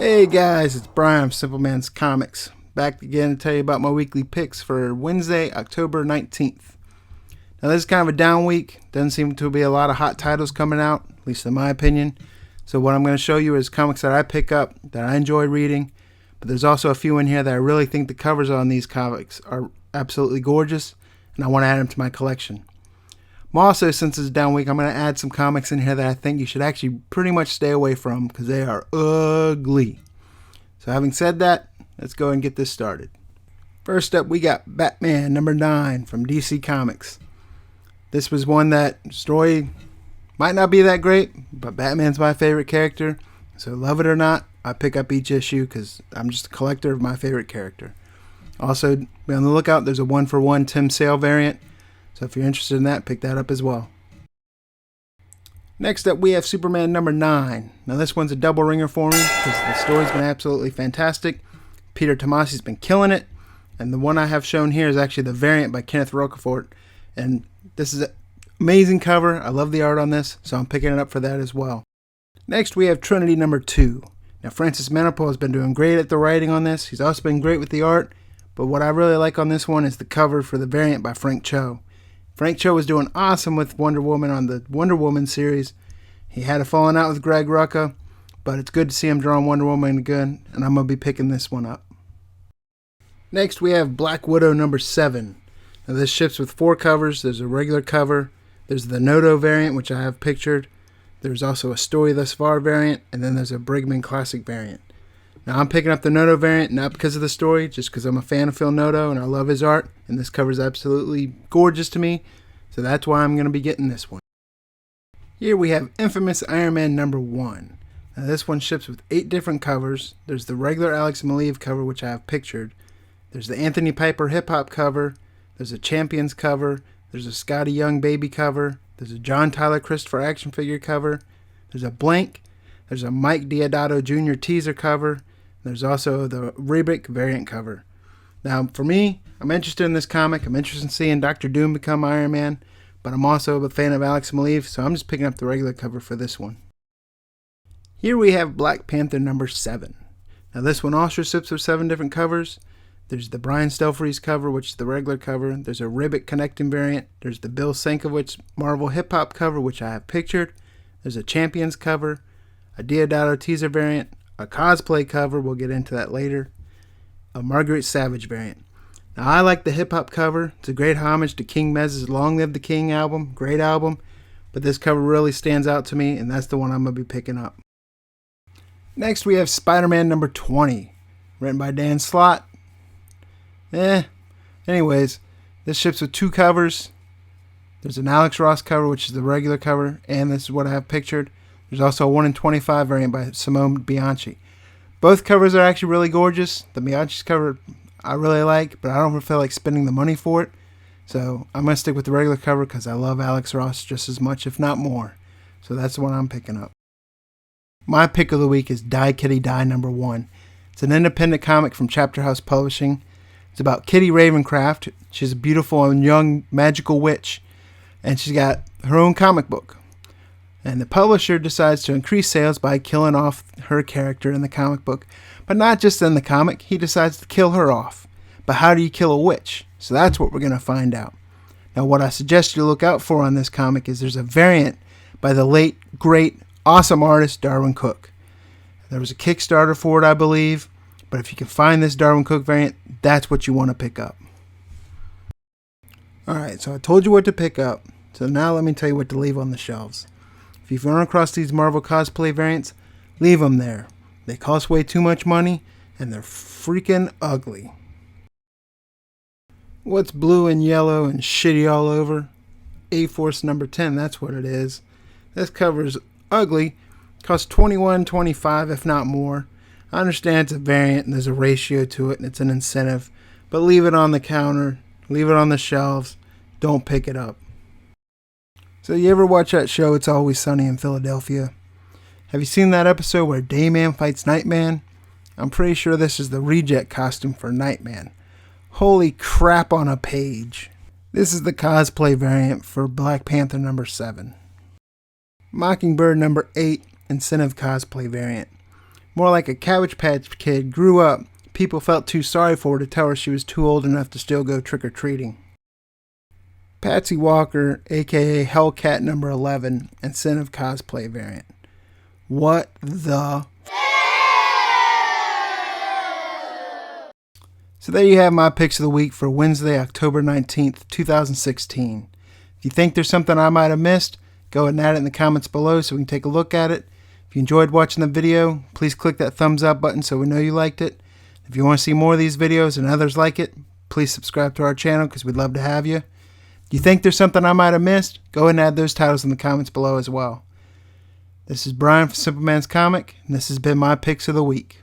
Hey guys, it's Brian from Simple Man's Comics. Back again to tell you about my weekly picks for Wednesday, October 19th. Now this is kind of a down week. Doesn't seem to be a lot of hot titles coming out, at least in my opinion. So what I'm going to show you is comics that I pick up, that I enjoy reading. But there's also a few in here that I really think the covers on these comics are absolutely gorgeous, and I want to add them to my collection. Also, since it's a down week, I'm going to add some comics in here that I think you should actually pretty much stay away from because they are ugly. So having said that, let's go and get this started. First up, we got Batman number 9 from DC Comics. This was one that story might not be that great, but Batman's my favorite character. So love it or not, I pick up each issue because I'm just a collector of my favorite character. Also, be on the lookout, there's a 1-for-1 Tim Sale variant. So if you're interested in that, pick that up as well. Next up, we have Superman number 9. Now this one's a double ringer for me because the story's been absolutely fantastic. Peter Tomasi's been killing it. And the one I have shown here is actually the variant by Kenneth Rocafort. And this is an amazing cover. I love the art on this, so I'm picking it up for that as well. Next, we have Trinity number 2. Now Francis Manapul has been doing great at the writing on this. He's also been great with the art. But what I really like on this one is the cover for the variant by Frank Cho. Frank Cho was doing awesome with Wonder Woman on the Wonder Woman series. He had a falling out with Greg Rucka, but it's good to see him drawing Wonder Woman again, and I'm going to be picking this one up. Next, we have Black Widow number 7. Now this ships with 4 covers. There's a regular cover. There's the Noto variant, which I have pictured. There's also a Story Thus Far variant, and then there's a Brigman Classic variant. Now I'm picking up the Noto variant, not because of the story, just because I'm a fan of Phil Noto and I love his art, and this cover is absolutely gorgeous to me, so that's why I'm going to be getting this one. Here we have Infamous Iron Man number 1. Now this one ships with 8 different covers. There's the regular Alex Maleev cover, which I have pictured. There's the Anthony Piper hip hop cover. There's a Champions cover. There's a Scotty Young baby cover. There's a John Tyler Christopher action figure cover. There's a blank. There's a Mike Deodato Jr. teaser cover. There's also the Ribic variant cover. Now, for me, I'm interested in this comic. I'm interested in seeing Dr. Doom become Iron Man, but I'm also a fan of Alex Maleev, so I'm just picking up the regular cover for this one. Here we have Black Panther number 7. Now, this one also ships with 7 different covers. There's the Brian Stelfreeze cover, which is the regular cover. There's a Ribic connecting variant. There's the Bill Sienkiewicz Marvel hip hop cover, which I have pictured. There's a Champions cover, a Deodato teaser variant, a cosplay cover, we'll get into that later, a Margaret Savage variant. Now I like the hip hop cover. It's a great homage to King Mez's Long Live the King album, great album, but this cover really stands out to me, and that's the one I'm going to be picking up. Next we have Spider-Man number 20, written by Dan Slott. Anyways, this ships with 2 covers. There's an Alex Ross cover, which is the regular cover, and this is what I have pictured. There's also a 1-in-25 variant by Simone Bianchi. Both covers are actually really gorgeous. The Bianchi's cover I really like, but I don't feel like spending the money for it. So I'm going to stick with the regular cover because I love Alex Ross just as much, if not more. So that's the one I'm picking up. My pick of the week is Die Kitty Die number 1. It's an independent comic from Chapter House Publishing. It's about Kitty Ravencraft. She's a beautiful and young magical witch, and she's got her own comic book. And the publisher decides to increase sales by killing off her character in the comic book. But not just in the comic, he decides to kill her off. But how do you kill a witch? So that's what we're going to find out. Now what I suggest you look out for on this comic is there's a variant by the late, great, awesome artist Darwyn Cooke. There was a Kickstarter for it, I believe. But if you can find this Darwyn Cooke variant, that's what you want to pick up. Alright, so I told you what to pick up. So now let me tell you what to leave on the shelves. If you run across these Marvel cosplay variants, leave them there. They cost way too much money, and they're freaking ugly. What's blue and yellow and shitty all over? A-Force number 10, that's what it is. This cover is ugly. Costs $21.25, if not more. I understand it's a variant and there's a ratio to it and it's an incentive, but leave it on the counter, leave it on the shelves, don't pick it up. So you ever watch that show, It's Always Sunny in Philadelphia? Have you seen that episode where Dayman fights Nightman? I'm pretty sure this is the reject costume for Nightman. Holy crap on a page. This is the cosplay variant for Black Panther number 7. Mockingbird number 8, incentive cosplay variant. more like a Cabbage Patch Kid, grew up. People felt too sorry for her to tell her she was too old enough to still go trick-or-treating. Patsy Walker, aka Hellcat number 11, Incentive Cosplay variant. What the... So there you have my picks of the week for Wednesday, October 19th, 2016. If you think there's something I might have missed, go ahead and add it in the comments below so we can take a look at it. If you enjoyed watching the video, please click that thumbs up button so we know you liked it. If you want to see more of these videos and others like it, please subscribe to our channel because we'd love to have you. If you think there's something I might have missed, go ahead and add those titles in the comments below as well. This is Brian from Simple Man's Comic, and this has been my picks of the week.